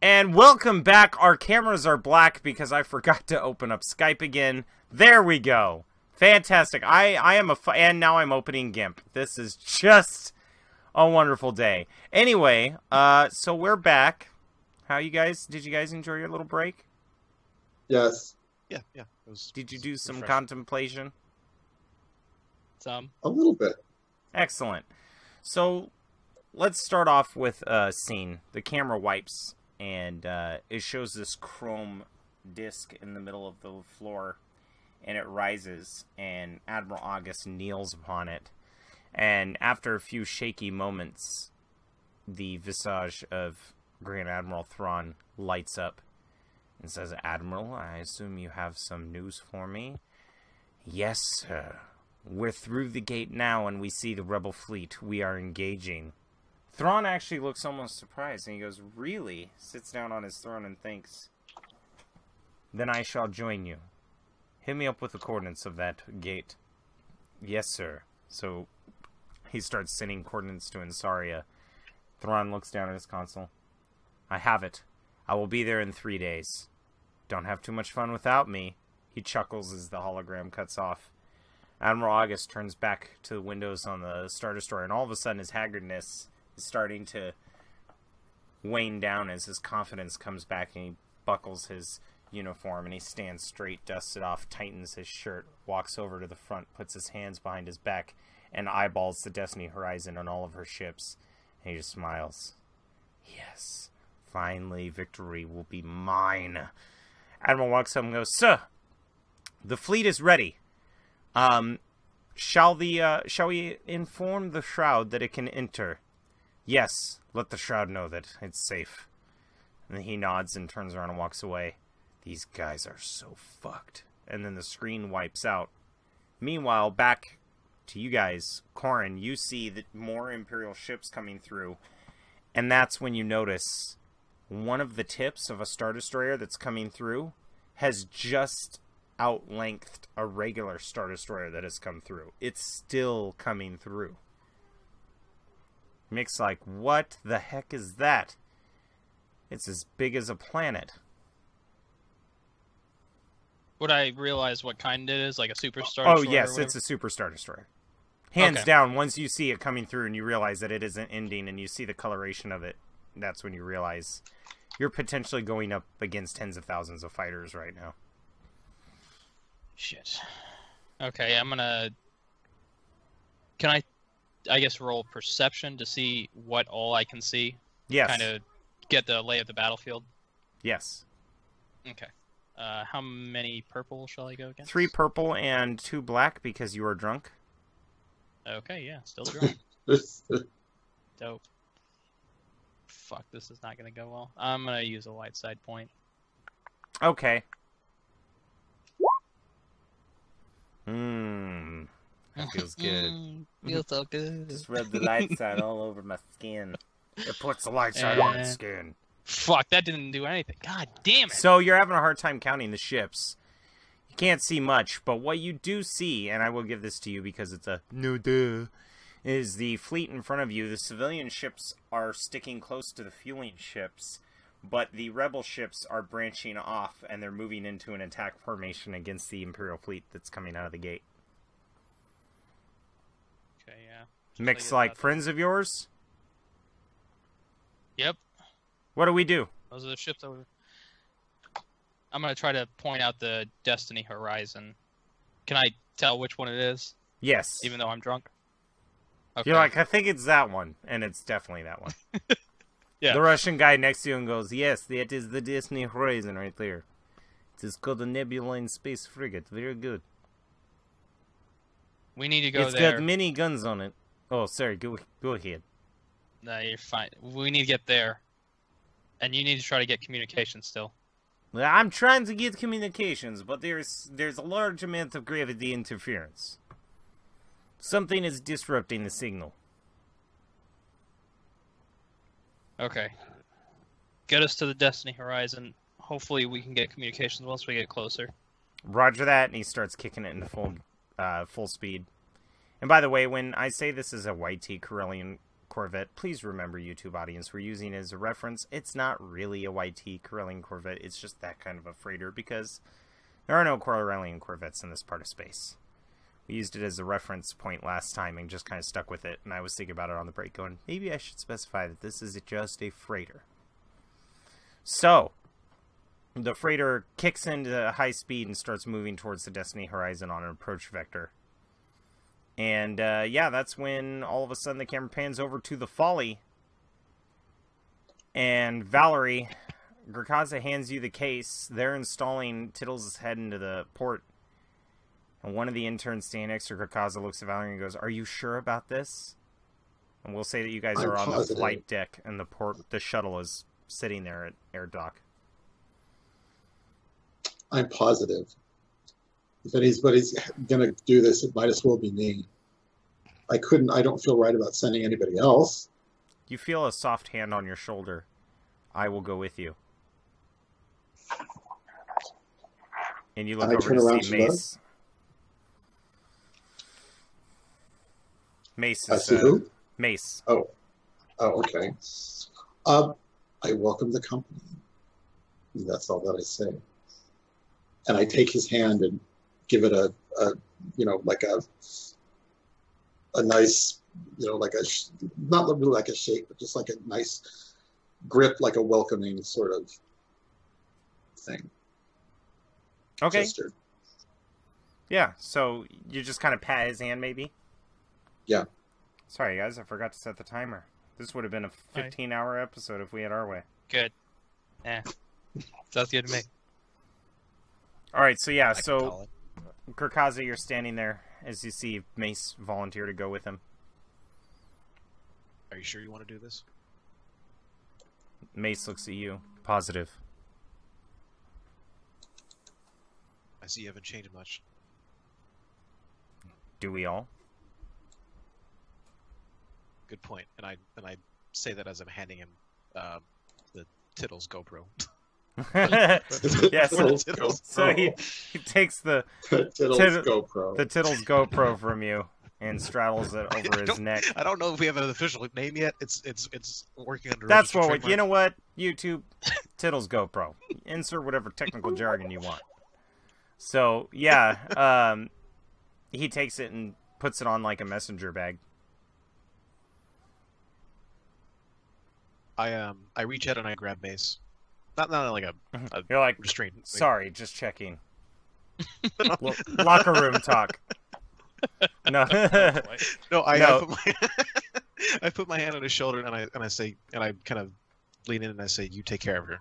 And welcome back. Our cameras are black because I forgot to open up Skype again. There we go. Fantastic. And now I'm opening GIMP. This is just a wonderful day. Anyway, so we're back. How you guys? Did you guys enjoy your little break? Yes. Yeah. It was, Did you do some refreshing. contemplation? Some. A little bit. Excellent. So let's start off with a scene. The camera wipes, and it shows this chrome disc in the middle of the floor, and it rises, and Admiral August kneels upon it. And after a few shaky moments, the visage of Grand Admiral Thrawn lights up and says, "Admiral, I assume you have some news for me?" "Yes, sir. We're through the gate now, and we see the rebel fleet. We are engaging." Thrawn actually looks almost surprised, and he goes, "Really?" Sits down on his throne and thinks, "Then I shall join you. Hit me up with the coordinates of that gate." "Yes, sir." So he starts sending coordinates to Ansarea. Thrawn looks down at his console. "I have it. I will be there in 3 days. Don't have too much fun without me." He chuckles as the hologram cuts off. Admiral August turns back to the windows on the Star Destroyer, and all of a sudden his haggardness is starting to wane down as his confidence comes back, and he buckles his uniform, and he stands straight, dusts it off, tightens his shirt, walks over to the front, puts his hands behind his back, and eyeballs the Destiny Horizon on all of her ships, and he just smiles. "Yes, finally victory will be mine." Admiral walks up and goes, "Sir, the fleet is ready. Shall we inform the Shroud that it can enter?" "Yes, let the Shroud know that it's safe." And then he nods and turns around and walks away. These guys are so fucked. And then the screen wipes out. Meanwhile, back to you guys, Corrin, you see that more Imperial ships coming through, and that's when you notice one of the tips of a Star Destroyer that's coming through has just outlengthed a regular Star Destroyer that has come through. It's still coming through. Mick's like, "What the heck is that?" "It's as big as a planet." Would I realize what kind it is? Like a superstar? Oh, destroyer yes, or it's a Super Star Destroyer. Hands Okay. down, once you see it coming through and you realize that it isn't ending and you see the coloration of it, that's when you realize you're potentially going up against tens of thousands of fighters right now. Shit. Okay, I'm gonna... Can I guess, roll perception to see what all I can see? Yes. Kind of get the lay of the battlefield? Yes. Okay. How many purple shall I go against? 3 purple and 2 black because you are drunk. Okay, yeah, still drunk. Dope. Fuck, this is not gonna go well. I'm gonna use a light side point. Okay. That feels good. Feels so good. Just rub the light side all over my skin. It puts the light side on my skin. Fuck, that didn't do anything. God damn it. So you're having a hard time counting the ships. You can't see much, but what you do see, and I will give this to you because it's a no duh, is the fleet in front of you. The civilian ships are sticking close to the fueling ships, but the rebel ships are branching off, and they're moving into an attack formation against the Imperial fleet that's coming out of the gate. Okay, yeah. Mick's like, "Friends of yours?" Yep. "What do we do?" Those are the ships that were... I'm gonna try to point out the Destiny Horizon. Can I tell which one it is? Yes. Even though I'm drunk? Okay. You're like, "I think it's that one," and it's definitely that one. Yeah. The Russian guy next to you and goes, "Yes, that is the Destiny Horizon right there. It is called the Nebula in Space Frigate. Very good. We need to go It's there. got many guns on it." Oh, sorry. Go ahead. No, you're fine. We need to get there. And you need to try to get communication still. Well, I'm trying to get communications, but there's a large amount of gravity interference. Something is disrupting the signal. Okay. Get us to the Destiny Horizon. Hopefully we can get communications once we get closer. Roger that, and he starts kicking it into full speed. And by the way, when I say this is a YT Corellian Corvette. Please remember, YouTube audience, we're using it as a reference. It's not really a YT Corellian Corvette. It's just that kind of a freighter because there are no Corellian Corvettes in this part of space. We used it as a reference point last time and just kind of stuck with it. And I was thinking about it on the break going, maybe I should specify that this is just a freighter. So, the freighter kicks into high speed and starts moving towards the Destiny Horizon on an approach vector. And, yeah, that's when all of a sudden the camera pans over to the Folly. And Valerie, Gurkaza hands you the case. They're installing Tittles' head into the port. And one of the interns standing next to Gurkaza looks at Valerie and goes, "Are you sure about this?" And we'll say that you guys are on the flight deck and the shuttle is sitting there at air dock. I'm positive. If anybody's going to do this, it might as well be me. I don't feel right about sending anybody else. You feel a soft hand on your shoulder. "I will go with you." And you look over to see Mace. Mace is, who? Mace. Oh, okay. I welcome the company. That's all that I say. And I take his hand and give it a like a nice, like not really like a shake, but just like a nice grip, like a welcoming sort of thing. Okay. Gesture. Yeah, so you just kind of pat his hand, maybe? Yeah. Sorry, guys, I forgot to set the timer. This would have been a 15-hour episode if we had our way. Good. Sounds good to me. Alright, so yeah, so Gurkaza, you're standing there as you see Mace volunteer to go with him. Are you sure you want to do this? Mace looks at you. Positive. I see you haven't changed much. Do we all? Good point. And I say that as I'm handing him the Tittles GoPro. Yeah, so he takes the Tittles GoPro from you and straddles it over his neck. I don't know if we have an official name yet. It's working under. That's what. You know what? YouTube, Tittles GoPro. Insert whatever technical jargon you want. So yeah, he takes it and puts it on like a messenger bag. I reach out and I grab Mace. Not like a You're like restraint. Sorry, just checking. Locker room talk. No. No, I put my hand on his shoulder and I say, and I kind of lean in and I say, "You take care of her."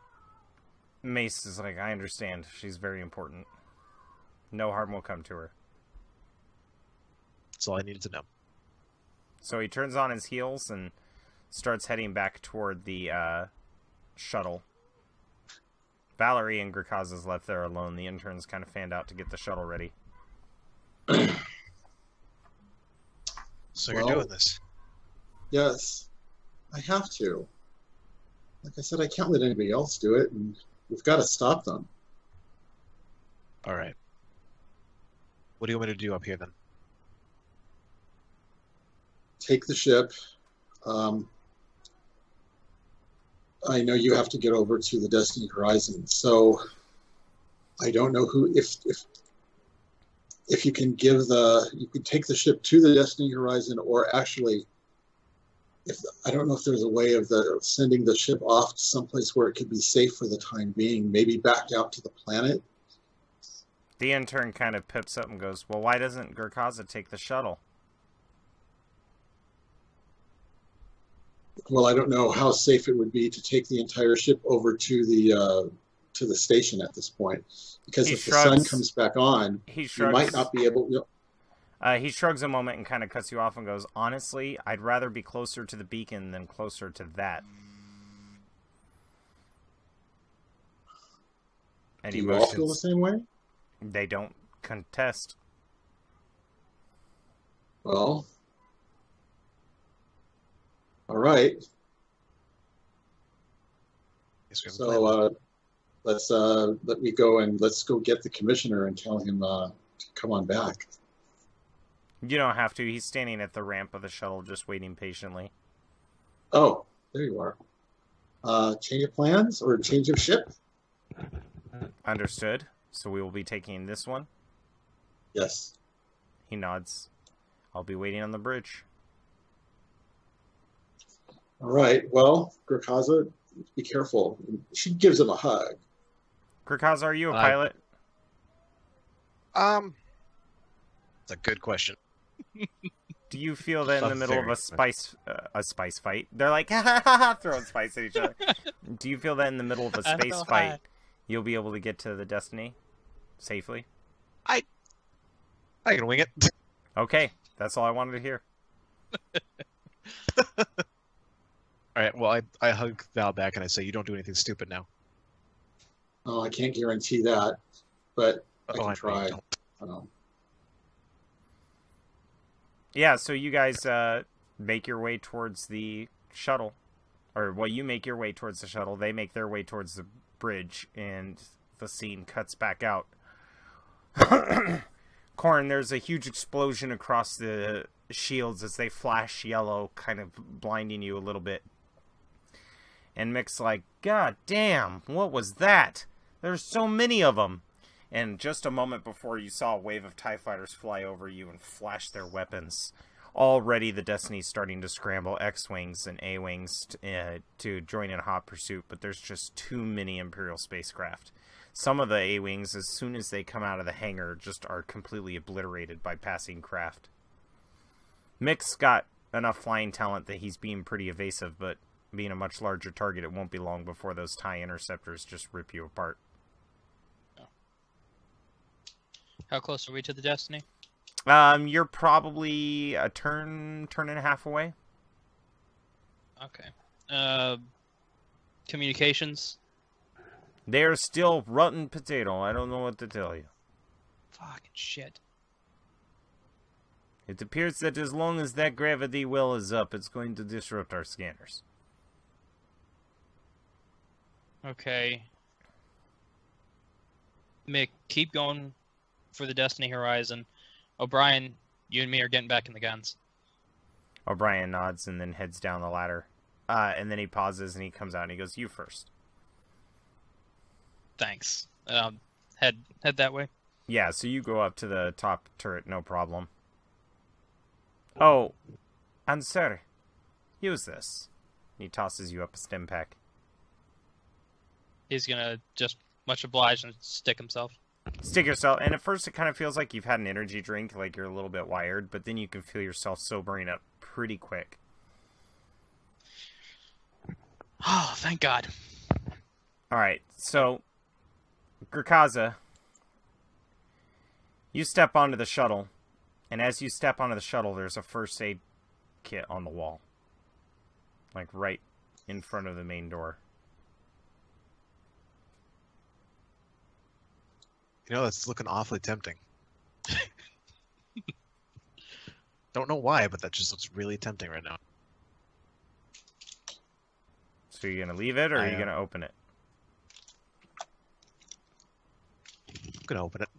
Mace is like, "I understand. She's very important. No harm will come to her." That's all I needed to know. So he turns on his heels and starts heading back toward the shuttle. Valerie and Gurkaza's left there alone. The interns kind of fanned out to get the shuttle ready. So you're doing this? Yes, I have to. Like I said, I can't let anybody else do it, and we've got to stop them. All right. What do you want me to do up here then? Take the ship. I know you have to get over to the Destiny Horizon, so I don't know who if you can you can take the ship to the Destiny Horizon, or actually, I don't know if there's a way of sending the ship off to someplace where it could be safe for the time being, maybe back out to the planet. The intern kind of pips up and goes, "Well, why doesn't Gurkaza take the shuttle?" Well, I don't know how safe it would be to take the entire ship over to the station at this point, because if the sun comes back on, you might not be able. He shrugs a moment and kind of cuts you off and goes, "Honestly, I'd rather be closer to the beacon than closer to that." And do you all feel the same way? They don't contest. Well, all right. So let me go and let's go get the commissioner and tell him to come on back. You don't have to. He's standing at the ramp of the shuttle just waiting patiently. Oh, there you are. Change of plans or change of ship? Understood. So we will be taking this one. Yes. He nods. I'll be waiting on the bridge. All right. Well, Grakaza, be careful. She gives him a hug. Grakaza, are you a pilot? It's a good question. Do you feel that in the middle of a spice fight, they're like throwing spice at each other? Do you feel that in the middle of a space fight, you'll be able to get to the Destiny safely? I can wing it. Okay, that's all I wanted to hear. All right. Well, I hug Val back and I say, "You don't do anything stupid now." Oh, I can't guarantee that, but I can I try. don't. Yeah, so you guys make your way towards the shuttle. Or, well, you make your way towards the shuttle. They make their way towards the bridge, and the scene cuts back out. Corrin, there's a huge explosion across the shields as they flash yellow, kind of blinding you a little bit. And Mick's like, God damn, what was that? There's so many of them. And just a moment before, you saw a wave of TIE fighters fly over you and flash their weapons. Already the Destiny's starting to scramble X-Wings and A-Wings to join in hot pursuit, but there's just too many Imperial spacecraft. Some of the A-Wings, as soon as they come out of the hangar, just are completely obliterated by passing craft. Mick's got enough flying talent that he's being pretty evasive, but being a much larger target, it won't be long before those TIE interceptors just rip you apart. How close are we to the Destiny? You're probably a turn and a half away. Okay. Communications? They're still rotten potato. I don't know what to tell you. Fucking shit. It appears that as long as that gravity well is up, it's going to disrupt our scanners. Okay. Mick, keep going for the Destiny Horizon. O'Brien, you and me are getting back in the guns. O'Brien nods and then heads down the ladder. And then he pauses and he comes out and he goes, "You first." Thanks. Head that way. Yeah, so you go up to the top turret, no problem. Oh, Ansarea, use this. He tosses you up a stim pack. He's gonna just much obliged and stick himself. Stick yourself, and at first it kind of feels like you've had an energy drink, like you're a little bit wired, but then you can feel yourself sobering up pretty quick. Oh, thank God. Alright, so, Grakaza, you step onto the shuttle, and as you step onto the shuttle, there's a first aid kit on the wall. Like, right in front of the main door. You know, that's looking awfully tempting. Don't know why, but that just looks really tempting right now. So you're going to leave it, or are you going to open it? I'm going to open it.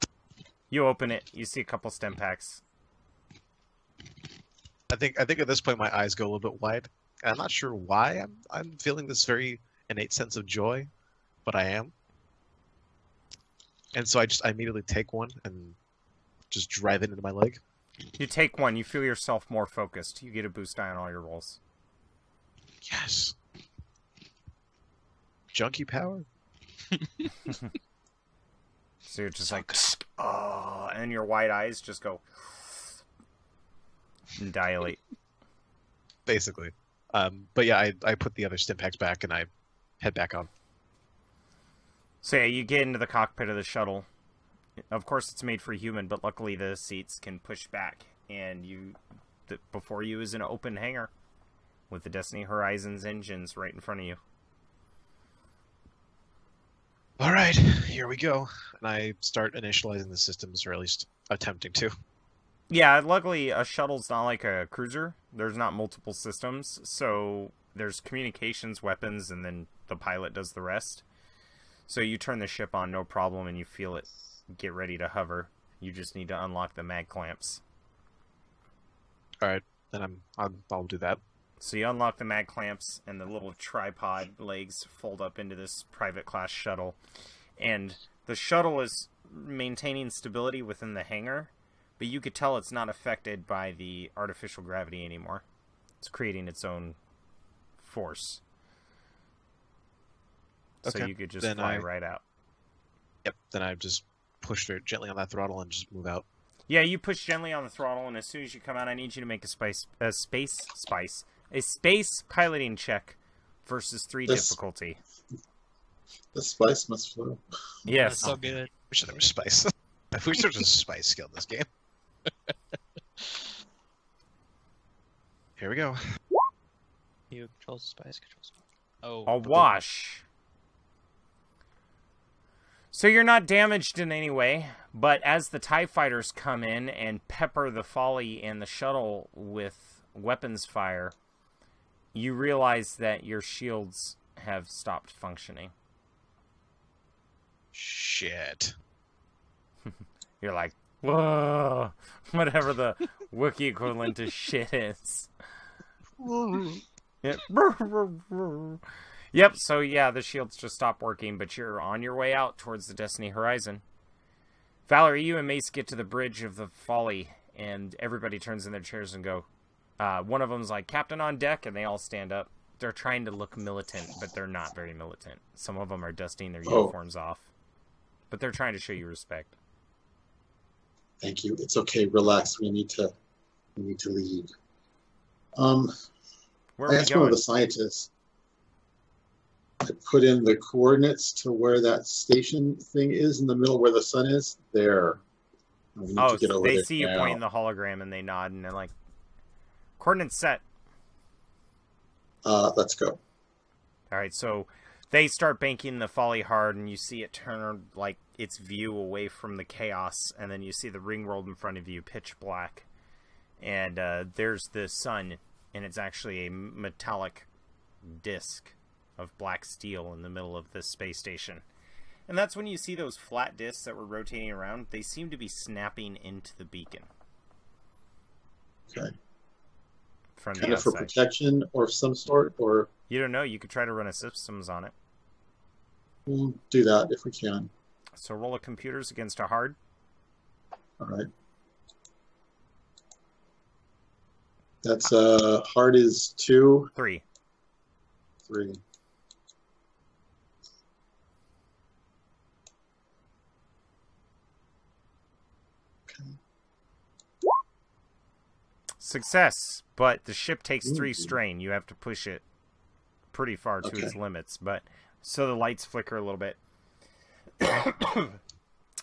You open it, you see a couple stem packs. I think at this point my eyes go a little bit wide. And I'm not sure why I'm feeling this very innate sense of joy, but I am. And so I immediately take one and just drive it into my leg. You take one, you feel yourself more focused. You get a boost die on all your rolls. Yes. Junkie power? So you're just like, oh, and your wide eyes just go and dilate. Basically. But yeah, I put the other stim packs back and I head back on. So yeah, you get into the cockpit of the shuttle. Of course, it's made for a human, but luckily the seats can push back, and before you is an open hangar with the Destiny Horizons engines right in front of you. All right, here we go. And I start initializing the systems, or at least attempting to. Yeah, luckily a shuttle's not like a cruiser. There's not multiple systems, so there's communications, weapons, and then the pilot does the rest. So you turn the ship on, no problem, and you feel it get ready to hover. You just need to unlock the mag clamps. All right, then I'll do that. So you unlock the mag clamps, and the little tripod legs fold up into this private class shuttle. And the shuttle is maintaining stability within the hangar, but you could tell it's not affected by the artificial gravity anymore. It's creating its own force. So Okay. you could just Then fly right out. Yep. Then I just push it gently on that throttle and just move out. Yeah, you push gently on the throttle, and as soon as you come out, I need you to make a space piloting check versus 3 difficulty. The spice must flow. Yes. That's so good. We should have spice. We should have spice skill in this game. Here we go. You control spice, control smoke. Oh. Awash. So you're not damaged in any way, but as the TIE fighters come in and pepper the Folly and the shuttle with weapons fire, you realize that your shields have stopped functioning. Shit. You're like, whoa, whatever the Wookiee equivalent to shit is. Yeah. Yep, so yeah, the shields just stopped working, but you're on your way out towards the Destiny horizon. Valerie, you and Mace get to the bridge of the Folly, and everybody turns in their chairs and go. One of them's like, Captain on deck, and they all stand up. They're trying to look militant, but they're not very militant. Some of them are dusting their uniforms off. But they're trying to show you respect. Thank you. It's okay. Relax. We need to leave. Where I are we asked one going? of the scientists. I put in the coordinates to where that station thing is in the middle where the sun is. There. We need to get over they there see you now. pointing the hologram, and they nod, and they're like, coordinates set. Let's go. All right, so they start banking the Folly hard, and you see it turn like its view away from the chaos, and then you see the ring world in front of you, pitch black, and there's the sun, and it's actually a metallic disc of black steel in the middle of this space station. And that's when you see those flat discs that were rotating around. They seem to be snapping into the beacon. Okay. From Kind the of for outside. protection or some sort, or You don't know. You could try to run a systems on it. we'll do that if we can. So roll a computers against a hard. All right. That's hard is 2, 3. 3. Okay. Success, but the ship takes 3 Ooh. strain. You have to push it pretty far to its Okay. limits, but so the lights flicker a little bit.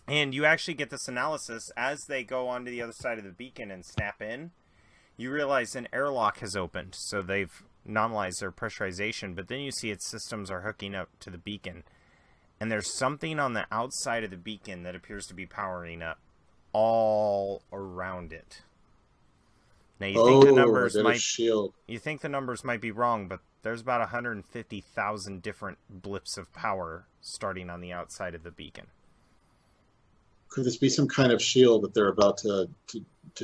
And you actually get this analysis as they go onto the other side of the beacon and snap in. You realize an airlock has opened, so they've nominalized their pressurization, but then you see its systems are hooking up to the beacon. And there's something on the outside of the beacon that appears to be powering up all around it. Now you think the numbers there's a might shield. you think the numbers might be wrong, but there's about 150,000 different blips of power starting on the outside of the beacon. Could this be some kind of shield that they're about to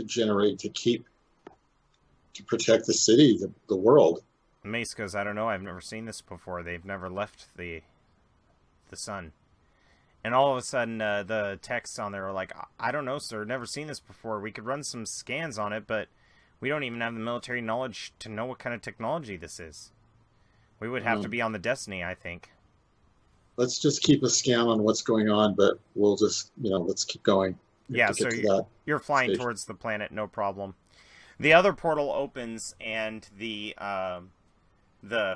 generate to protect the city, the world? Mace goes, I don't know, I've never seen this before. They've never left the sun. And all of a sudden, the texts on there are like, I don't know, sir, never seen this before. We could run some scans on it, but we don't even have the military knowledge to know what kind of technology this is. We would have to be on the Destiny, I think. Let's just keep a scan on what's going on, but we'll just, let's keep going. We Yeah, have to so get to that you're flying station. towards the planet, no problem. The other portal opens, and the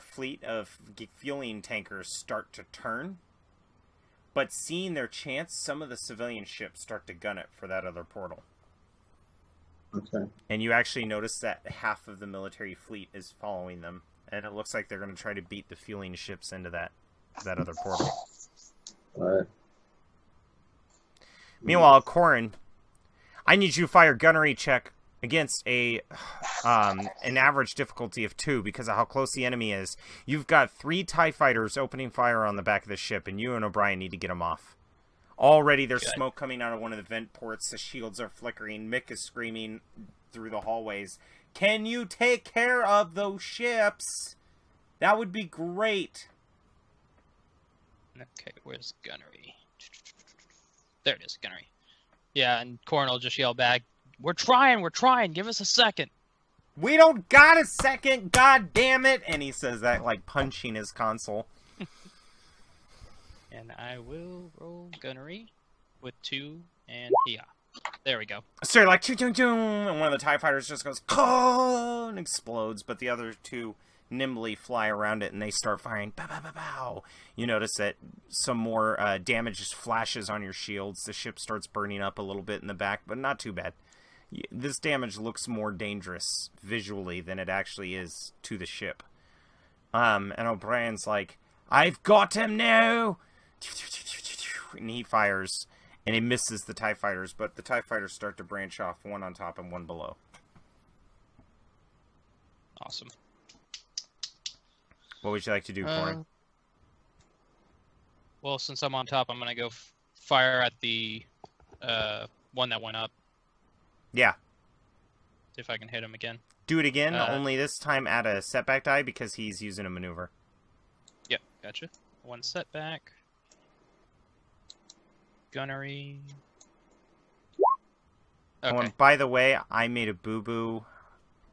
fleet of fueling tankers start to turn. But seeing their chance, some of the civilian ships start to gun it for that other portal. Okay. And you actually notice that half of the military fleet is following them. And it looks like they're going to try to beat the fueling ships into that other portal. All right. Meanwhile, Corrin, I need you to fire gunnery check against an average difficulty of 2 because of how close the enemy is. You've got 3 TIE fighters opening fire on the back of the ship, and you and O'Brien need to get them off. Already there's smoke coming out of one of the vent ports. The shields are flickering. Mick is screaming. through the hallways. Can you take care of those ships? That would be great. Okay, where's gunnery? There it is, gunnery. Yeah, and Corn will just yell back, we're trying, give us a second. We don't got a second, god damn it! And he says that like punching his console. And I will roll gunnery with 2, and yeah. There we go. So you're like, choo choo choo, and one of the TIE fighters just goes, and explodes, but the other 2 nimbly fly around it, and they start firing, pow, pow, pow, pow. You notice that some more damage just flashes on your shields. The ship starts burning up a little bit in the back, but not too bad. This damage looks more dangerous visually than it actually is to the ship. And O'Brien's like, I've got him now! And he fires, and he misses the TIE fighters, but the TIE fighters start to branch off, one on top and one below. Awesome. What would you like to do, Corin? Well, since I'm on top, I'm going to go fire at the one that went up. Yeah. See if I can hit him again. Do it again, only this time add a setback die because he's using a maneuver. Yep, gotcha. 1 setback. Gunnery. Okay. Oh, and by the way, I made a boo-boo.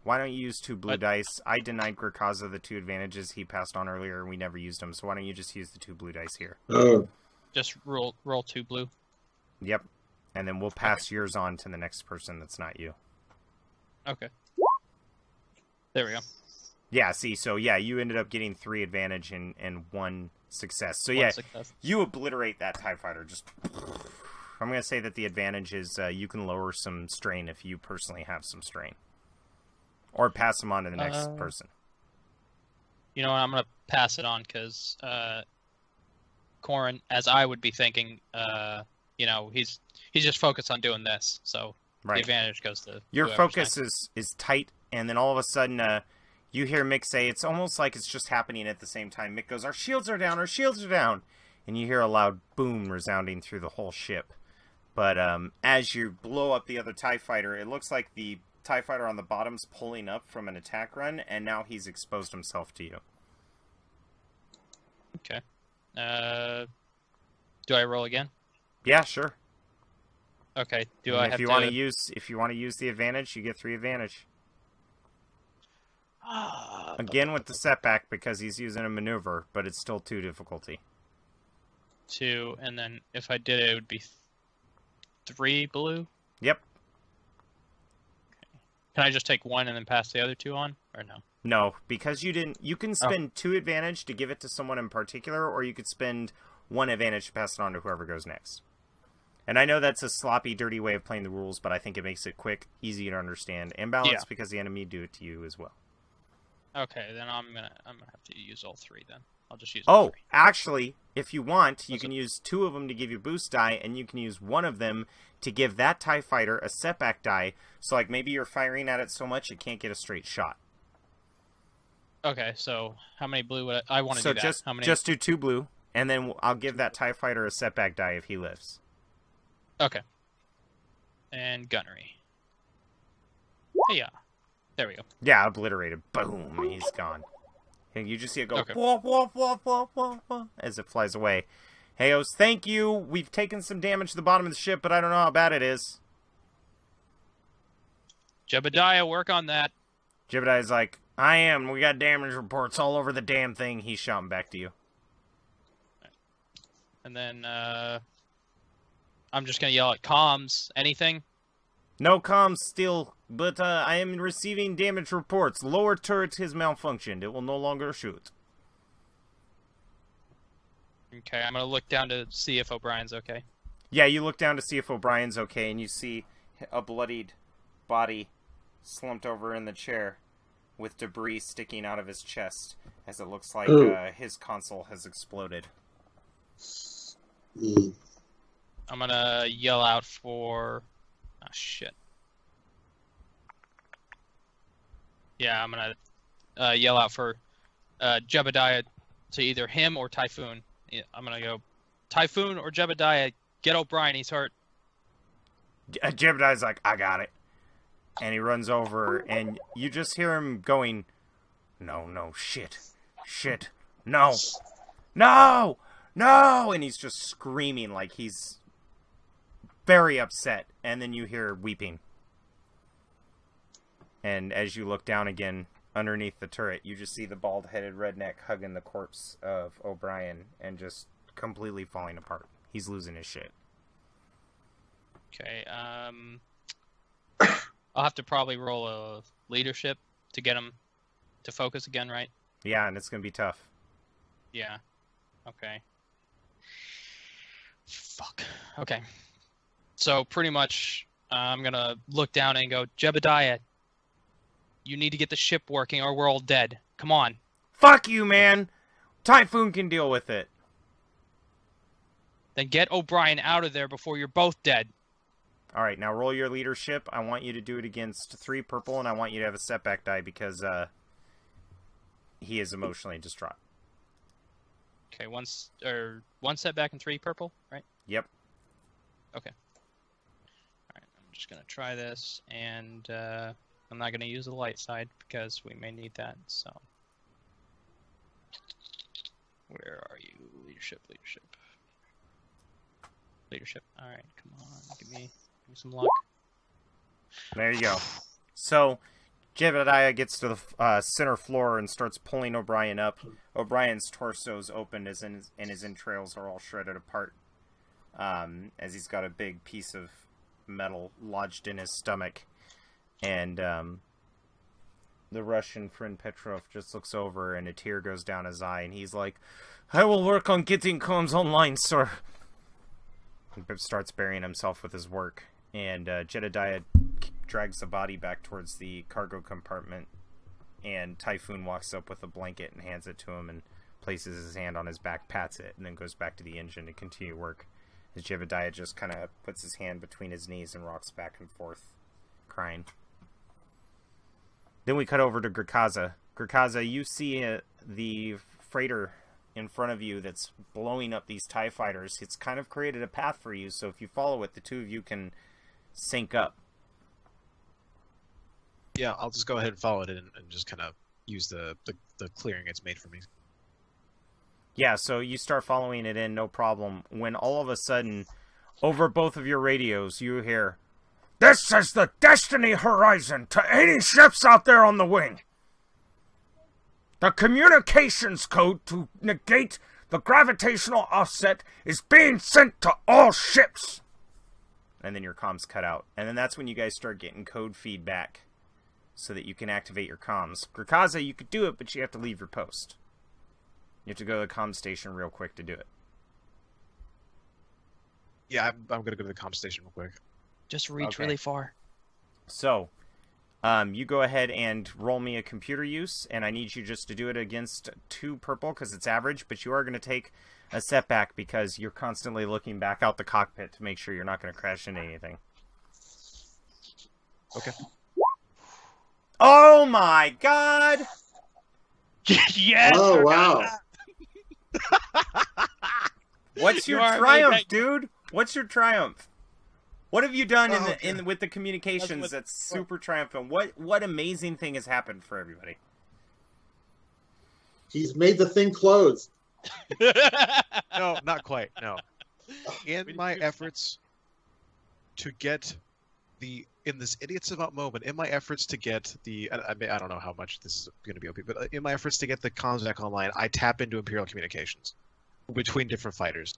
Why don't you use 2 blue dice? I denied Grakaza the 2 advantages he passed on earlier, and we never used them, so why don't you just use the 2 blue dice here? Just roll 2 blue. Yep. And then we'll pass yours on to the next person that's not you. Okay. There we go. Yeah, see, so yeah, you ended up getting 3 advantage and 1 success. So yeah, you obliterate that TIE fighter. Just, I'm going to say that the advantage is you can lower some strain if you personally have some strain. Or pass them on to the next person. You know what, I'm going to pass it on because Corrin, as I would be thinking, you know, he's just focused on doing this, so the advantage goes to your focus is tight, and then all of a sudden you hear Mick say, it's almost like it's just happening at the same time. Mick goes, our shields are down, and you hear a loud boom resounding through the whole ship. But as you blow up the other TIE fighter, it looks like the TIE fighter on the bottom's pulling up from an attack run, and now he's exposed himself to you. Okay. Do I roll again? Yeah, sure. Okay. If you want to use the advantage, you get 3 advantage. Again with the setback because he's using a maneuver, but it's still 2 difficulty. 2, and then if I did it, it would be 3 blue. Yep. Okay. Can I just take 1 and then pass the other 2 on, or no? No, because you didn't. You can spend 2 advantage to give it to someone in particular, or you could spend 1 advantage to pass it on to whoever goes next. And I know that's a sloppy, dirty way of playing the rules, but I think it makes it quick, easy to understand, and balanced because the enemy do it to you as well. Okay, then I'm gonna have to use all 3 then. I'll just use all 3. Actually, if you want, you can use 2 of them to give you boost die, and you can use 1 of them to give that TIE fighter a setback die. So, like, maybe you're firing at it so much it can't get a straight shot. Okay, so how many blue would I want to do that? So just do 2 blue, and then I'll give that TIE fighter a setback die if he lives. Okay. And gunnery. Yeah. There we go. Yeah, obliterated. Boom, he's gone. And you just see it go wah, wah, wah, wah, wah, wah, as it flies away. Hayos, thank you. We've taken some damage to the bottom of the ship, but I don't know how bad it is. Jebediah, work on that. Jebediah's like, I am. We got damage reports all over the damn thing. He's shouting back to you. And then, I'm just going to yell at comms. Anything? No comms still, but I am receiving damage reports. Lower turret has malfunctioned. It will no longer shoot. Okay, I'm going to look down to see if O'Brien's okay. Yeah, you look down to see if O'Brien's okay, and you see a bloodied body slumped over in the chair with debris sticking out of his chest, as it looks like his console has exploded. I'm going to yell out for... Oh, shit. Yeah, I'm going to yell out for Jebediah to either him or Typhoon. Yeah, I'm going to go, Typhoon or Jebediah, get O'Brien, he's hurt. Jebediah's like, I got it. And he runs over, and you just hear him going, no, no, shit, no, no, no! And he's just screaming like he's very upset. And then you hear weeping. And as you look down again, underneath the turret, you just see the bald-headed redneck hugging the corpse of O'Brien and just completely falling apart. He's losing his shit. Okay, I'll have to probably roll a leadership to get him to focus again, right? Yeah, and it's gonna be tough. Yeah. Okay. Fuck. Okay. So pretty much, I'm gonna look down and go, Jebediah, you need to get the ship working or we're all dead. Come on. Fuck you, man! Typhoon can deal with it. Then get O'Brien out of there before you're both dead. Alright, now roll your leadership. I want you to do it against 3 purple, and I want you to have a setback die because, he is emotionally distraught. Okay, one setback and 3 purple, right? Yep. Okay. Alright, I'm just gonna try this, and, I'm not gonna use the light side because we may need that, so. Where are you? Leadership. Alright, come on, give me some luck. There you go. So, Jebediah gets to the center floor and starts pulling O'Brien up. O'Brien's torso is open and his entrails are all shredded apart. As he's got a big piece of metal lodged in his stomach. And the Russian friend Petrov just looks over and a tear goes down his eye. And he's like, I will work on getting comms online, sir. And Pip starts burying himself with his work. And Jedediah drags the body back towards the cargo compartment. And Typhoon walks up with a blanket and hands it to him and places his hand on his back, pats it, and then goes back to the engine to continue work. As Jebediah just kind of puts his hand between his knees and rocks back and forth, crying. Then we cut over to Grikaza. Grikaza, you see the freighter in front of you that's blowing up these TIE fighters. It's kind of created a path for you, so if you follow it, the two of you can sync up. Yeah, I'll just go ahead and follow it and just kind of use the clearing it's made for me. Yeah, so you start following it in, no problem. When all of a sudden, over both of your radios, you hear, "This is the Destiny Horizon to any ships out there on the wing. The communications code to negate the gravitational offset is being sent to all ships." And then your comms cut out. And then that's when you guys start getting code feedback so that you can activate your comms. Grikaza, you could do it, but you have to leave your post. You have to go to the comm station real quick to do it. Yeah, I'm going to go to the comm station real quick. Just reach really far. So, you go ahead and roll me a computer use, and I need you just to do it against 2 purple because it's average, but you are going to take a setback because you're constantly looking back out the cockpit to make sure you're not going to crash into anything. Okay. Oh my god! Yes! Oh, wow. What's your triumph, dude? What's your triumph? What have you done with the communications that's super triumphant? What amazing thing has happened for everybody? He's made the thing closed. No, not quite. No. In my efforts to get in this idiots about moment, in my efforts to get I don't know how much this is going to be OP, but in my efforts to get the comms back online, I tap into Imperial communications between different fighters.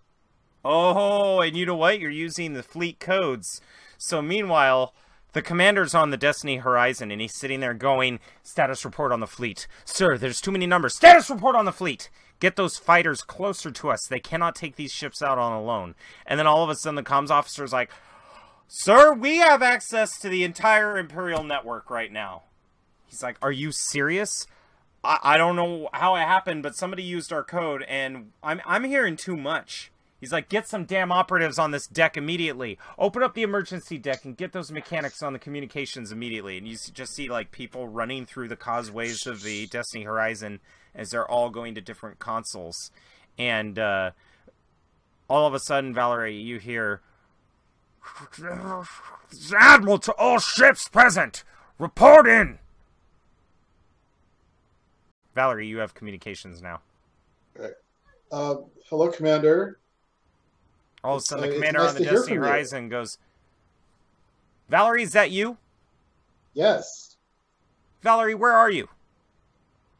Oh, and you know what? You're using the fleet codes. So meanwhile, the commander's on the Destiny Horizon, and he's sitting there going, "Status report on the fleet. Sir, there's too many numbers. Status report on the fleet. Get those fighters closer to us. They cannot take these ships out on alone." And then all of a sudden, the comms officer's like, "Sir, we have access to the entire Imperial network right now." He's like, "Are you serious? I don't know how it happened, but somebody used our code, and I'm hearing too much." He's like, "Get some damn operatives on this deck immediately. Open up the emergency deck and get those mechanics on the communications immediately." And you just see, like, people running through the causeways of the Destiny Horizon as they're all going to different consoles. And all of a sudden, Valerie, you hear, Admiral to all ships present! Report in! Valerie, you have communications now. Hello, Commander. All of a sudden, the commander nice on the to hear Destiny from you. Horizon goes, Valerie, is that you? Yes. Valerie, where are you?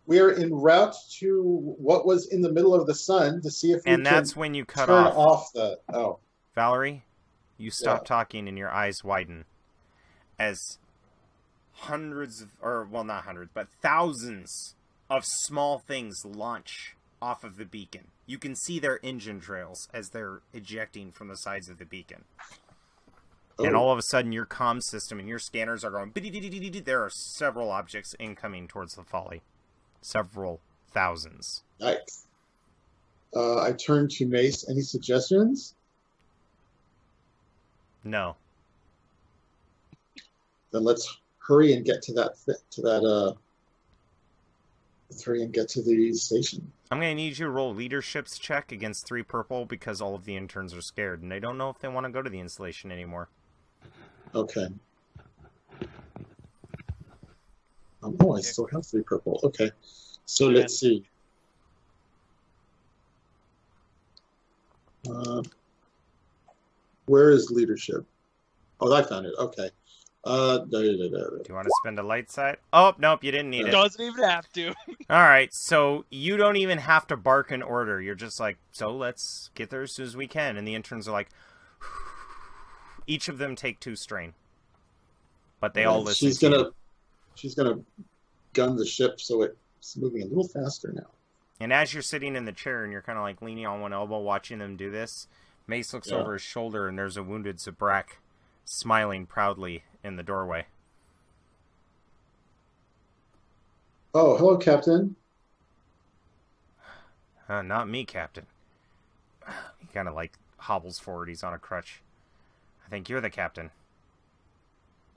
We are en route to what was in the middle of the sun to see if we And can that's when you cut turn off. off the... Oh. Valerie, you stop Yeah. talking and your eyes widen as hundreds of, or well, not hundreds, but thousands of small things launch off of the beacon. You can see their engine trails as they're ejecting from the sides of the beacon. Oh. And all of a sudden, your comm system and your scanners are going... There are several objects incoming towards the Folly. Several thousands. Nice. I turn to Mace. Any suggestions? No. Then let's hurry and get to let's hurry and get to the station. I'm going to need you to roll leadership's check against 3 purple because all of the interns are scared and they don't know if they want to go to the installation anymore. Okay. Oh, I still have 3 purple. Okay. So let's see. Where is leadership? Oh, I found it. Okay. Do you want to spend a light side? Oh, nope, you didn't need it. Doesn't even have to. Alright, so you don't even have to bark an order. You're just like, so let's get there as soon as we can. And the interns are like, each of them take 2 strain. But they all listen She's gonna gun the ship so it's moving a little faster now. And as you're sitting in the chair and you're kind of like leaning on one elbow watching them do this, Mace looks over his shoulder and there's a wounded Zabrak smiling proudly in the doorway. Oh, hello, Captain. Not me, Captain. He kind of like hobbles forward. He's on a crutch. I think you're the captain.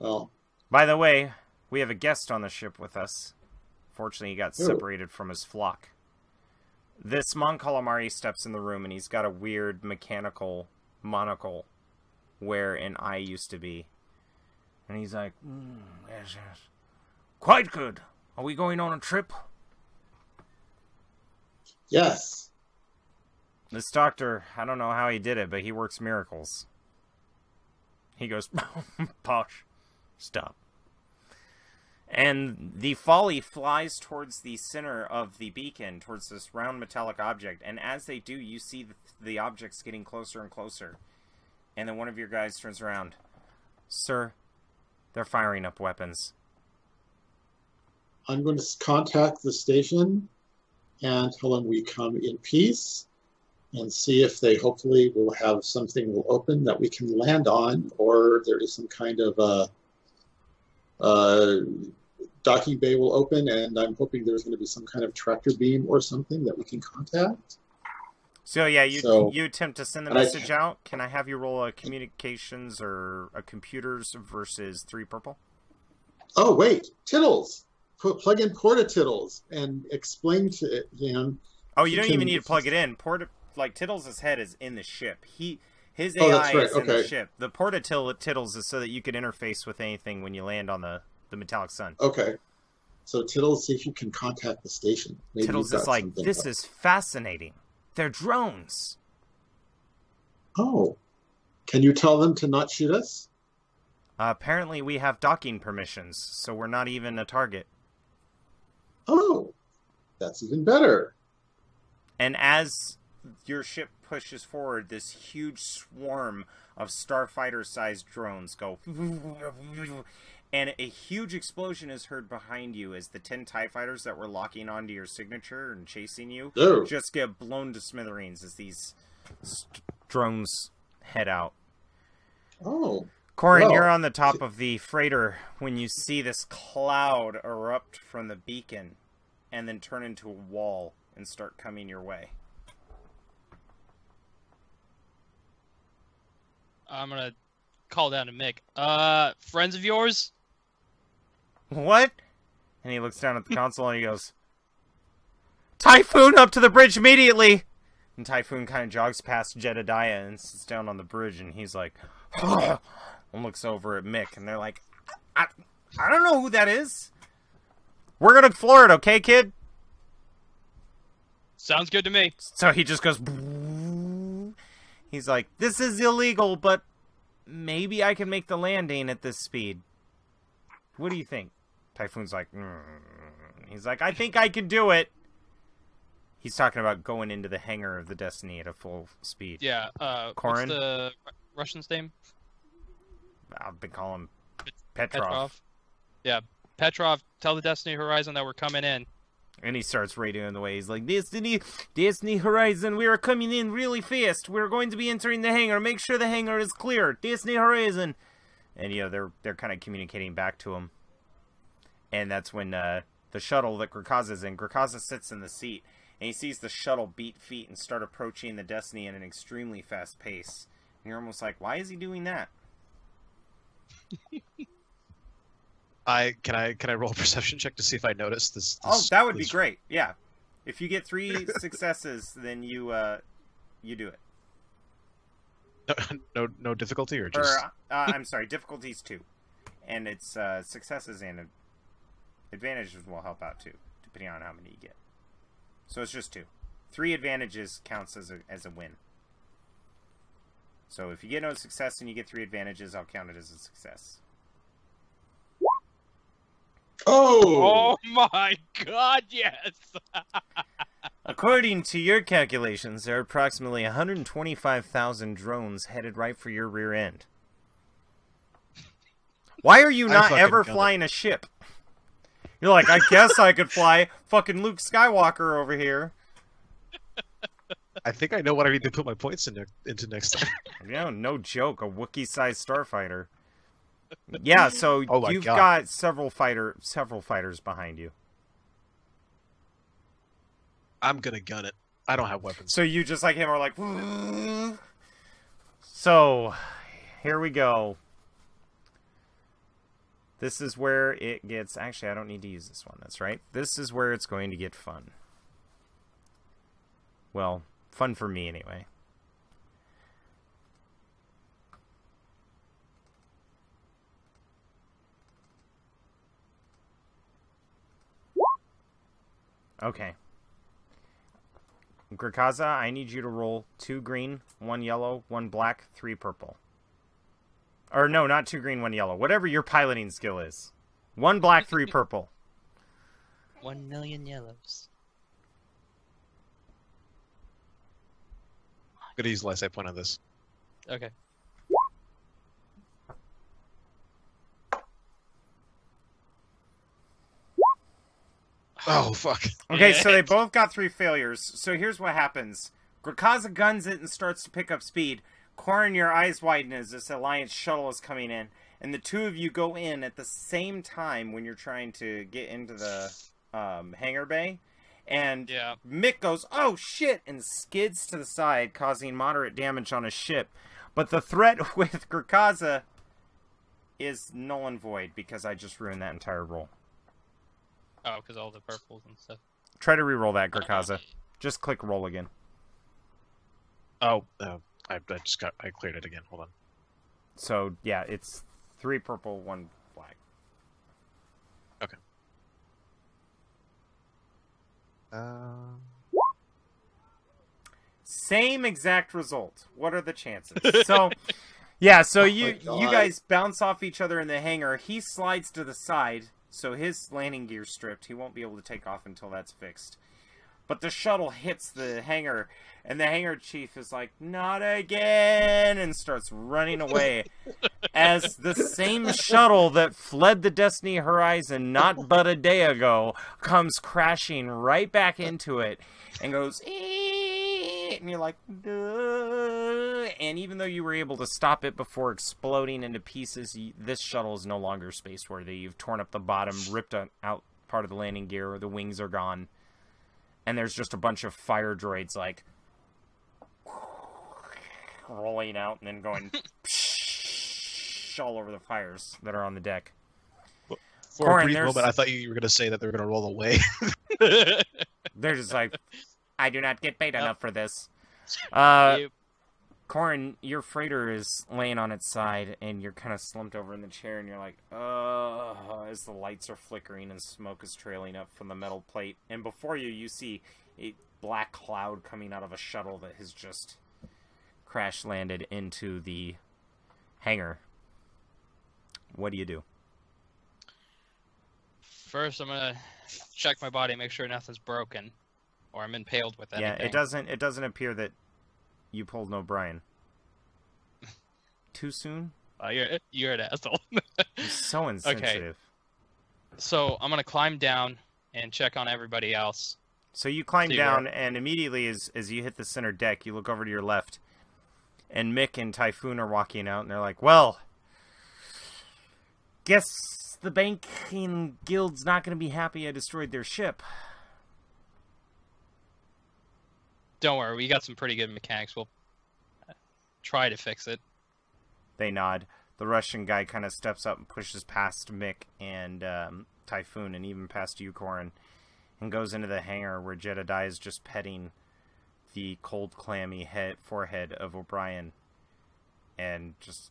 Oh. By the way, we have a guest on the ship with us. Fortunately, he got separated from his flock. This Mon Calamari steps in the room, and he's got a weird mechanical monocle where an eye used to be. And he's like, yes, yes. Quite good. Are we going on a trip? Yes. This doctor, I don't know how he did it, but he works miracles. He goes, Posh, stop. And the Folly flies towards the center of the beacon, towards this round metallic object. And as they do, you see the objects getting closer and closer. And then one of your guys turns around. Sir, they're firing up weapons. I'm going to contact the station and tell them we come in peace and see if they hopefully will have something will open that we can land on, or there is some kind of docking bay will open, and I'm hoping there's going to be some kind of tractor beam or something that we can contact. So yeah, you attempt to send the message out. Can I have you roll a communications or a computers versus 3 purple? Oh wait, Tittles! Plug in Porta-Tittles and explain to him. Oh, you don't even need to plug it in. Tittles' head is in the ship. His AI is in the ship. The Porta-Tittles is so that you could interface with anything when you land on the metallic sun. Okay. So Tittles, see if you can contact the station. Maybe Tittles is like, this is fascinating. They're drones. Oh. Can you tell them to not shoot us? Apparently we have docking permissions, so we're not even a target. Oh. That's even better. And as your ship pushes forward, this huge swarm of starfighter-sized drones go... And a huge explosion is heard behind you as the 10 TIE fighters that were locking onto your signature and chasing you just get blown to smithereens as these drones head out. Oh. Corin, you're on the top of the freighter when you see this cloud erupt from the beacon and then turn into a wall and start coming your way. I'm going to call down to Mick. Friends of yours? What? And he looks down at the console and he goes, Typhoon up to the bridge immediately! And Typhoon kind of jogs past Jedediah and sits down on the bridge, and he's like, and looks over at Mick, and they're like, I don't know who that is. We're gonna floor it, okay, kid? Sounds good to me. So he just goes, he's like, this is illegal, but maybe I can make the landing at this speed. What do you think? Typhoon's like, He's like, I think I can do it. He's talking about going into the hangar of the Destiny at a full speed. Yeah, Corin? What's the Russian's name? I've been calling him Petrov. Yeah, Petrov, tell the Destiny Horizon that we're coming in. And he starts radioing the way. He's like, Destiny Horizon, we are coming in really fast. We're going to be entering the hangar. Make sure the hangar is clear. Destiny Horizon. And, you know, they're kind of communicating back to him. And that's when the shuttle that Grakaza's in, Grakaza sits in the seat. And he sees the shuttle beat feet and start approaching the Destiny at an extremely fast pace. And you're almost like, why is he doing that? Can I roll a perception check to see if I notice this? Oh, that would be great. Yeah, if you get 3 successes, then you do it. No difficulty or just. I'm sorry, difficulties 2, and it's successes and advantages will help out too, depending on how many you get. So it's just 2. 3 advantages counts as a win. So if you get no success and you get 3 advantages, I'll count it as a success. Oh! Oh my god, yes! According to your calculations, there are approximately 125,000 drones headed right for your rear end. Why are you not ever flying a ship? You're like, I guess I could fly fucking Luke Skywalker over here. I think I know what I need to put my points into next time. Yeah, no joke, a Wookiee-sized starfighter. Yeah, so you've got several fighters behind you. I'm gonna gun it. I don't have weapons. So you just like him are like, so here we go. This is where it gets, actually I don't need to use this one, that's right. This is where it's going to get fun. Well, fun for me anyway. Okay. Grakaza, I need you to roll 2 green, 1 yellow, 1 black, 3 purple. Or no, not 2 green, 1 yellow. Whatever your piloting skill is. 1 black, 3 purple. 1,000,000 yellows. I'm gonna use last point on this. Okay. Oh, fuck. Okay, so they both got 3 failures. So here's what happens. Grakaza guns it and starts to pick up speed. Corin, your eyes widen as this Alliance shuttle is coming in. And the 2 of you go in at the same time when you're trying to get into the hangar bay. And Mick goes, oh shit, and skids to the side, causing moderate damage on his ship. But the threat with Grakaza is null and void because I just ruined that entire roll. Oh, because all the purples and stuff. Try to re-roll that, Grakaza. Just click roll again. Oh, I cleared it again. Hold on. So, yeah, it's 3 purple, 1 black. Okay. Same exact result. What are the chances? So, yeah, so you guys bounce off each other in the hangar. He slides to the side. So his landing gear stripped. He won't be able to take off until that's fixed. But the shuttle hits the hangar, and the hangar chief is like, not again, and starts running away. As the same shuttle that fled the Destiny Horizon not but a day ago comes crashing right back into it and goes, and you're like, duh. And even though you were able to stop it before exploding into pieces, this shuttle is no longer space-worthy. You've torn up the bottom, ripped out part of the landing gear, the wings are gone. And there's just a bunch of fire droids, like, rolling out and then going all over the fires that are on the deck. For Corin, a brief moment, I thought you were going to say that they were going to roll away. They're just like, I do not get paid enough for this. Corin, your freighter is laying on its side, and you're kind of slumped over in the chair, and you're like, as the lights are flickering and smoke is trailing up from the metal plate. And before you, you see a black cloud coming out of a shuttle that has just crash-landed into the hangar. What do you do? First, I'm going to check my body, make sure nothing's broken, or I'm impaled with anything. Yeah, it doesn't appear that you pulled an O'Brien. Too soon? You're an asshole. You're so insensitive. Okay. So I'm gonna climb down and check on everybody else. So you climb down, and immediately as you hit the center deck, you look over to your left, and Mick and Typhoon are walking out, and they're like, "Well, guess the banking guild's not gonna be happy I destroyed their ship." Don't worry, we got some pretty good mechanics. We'll try to fix it. They nod. The Russian guy kind of steps up and pushes past Mick and Typhoon, and even past you, Corin, and goes into the hangar where Jedediah is just petting the cold, clammy forehead of O'Brien. And just,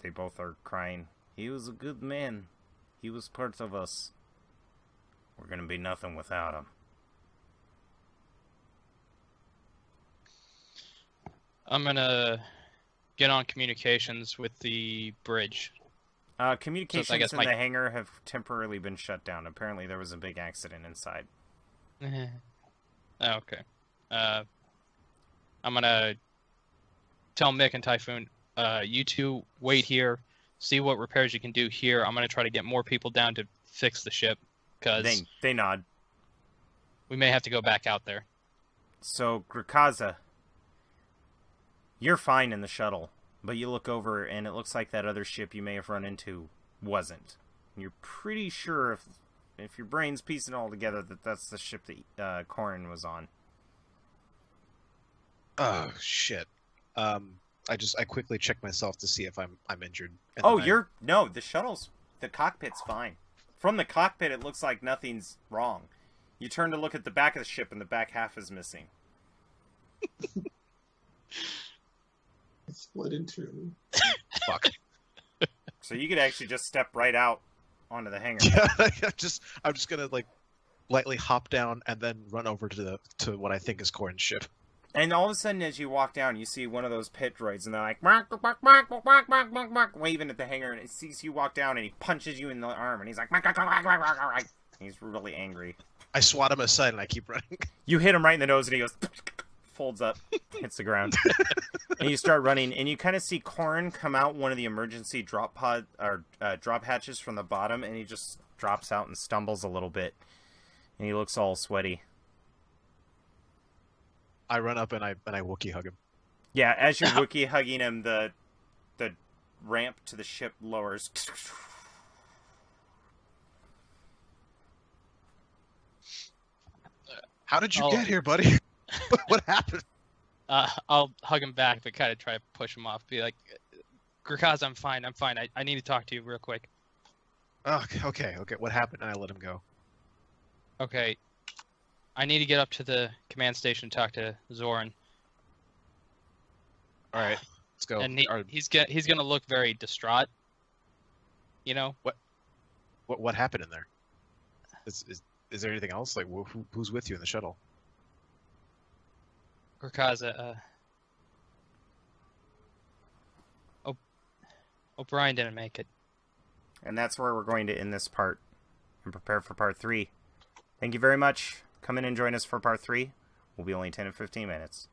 they both are crying. He was a good man. He was part of us. We're gonna be nothing without him. I'm gonna get on communications with the bridge. Communications in the hangar have temporarily been shut down. Apparently there was a big accident inside. Okay. I'm gonna tell Mick and Typhoon, you two wait here, see what repairs you can do here. I'm gonna try to get more people down to fix the ship, because they nod. We may have to go back out there. So, Grakaza, you're fine in the shuttle, but you look over and it looks like that other ship you may have run into wasn't. And you're pretty sure, if your brain's piecing it all together, that that's the ship that Corin was on. Oh shit! I quickly check myself to see if I'm injured. Oh, no, the cockpit's fine. From the cockpit, it looks like nothing's wrong. You turn to look at the back of the ship, and the back half is missing. It's split in two. Fuck. So you could actually just step right out onto the hangar. I'm just gonna like lightly hop down and then run over to what I think is Corin's ship. And all of a sudden, as you walk down, you see one of those pit droids, and they're like, bark, bark, bark, bark, bark, bark, bark, bark, waving at the hangar, and it sees you walk down, and he punches you in the arm, and he's like, bark, bark, bark, bark, bark, bark. He's really angry. I swat him aside, and I keep running. You hit him right in the nose, and he goes, folds up, hits the ground. And you start running, and you kind of see Corin come out one of the emergency drop hatches from the bottom, and he just drops out and stumbles a little bit, and he looks all sweaty. I run up and I Wookiee hug him. Yeah, as you're Wookiee hugging him, the ramp to the ship lowers. How did you get here, buddy? What happened? I'll hug him back, but kind of try to push him off. Be like, Gurkaz, I'm fine. I need to talk to you real quick. Okay. What happened? And I let him go. Okay. I need to get up to the command station and talk to Zoran. All right, let's go. And he's gonna look very distraught. You know what happened in there? Is there anything else? Like who's with you in the shuttle? Gurkaza, O'Brien didn't make it. And that's where we're going to end this part and prepare for part 3. Thank you very much. Come in and join us for part 3. We'll be only 10 to 15 minutes.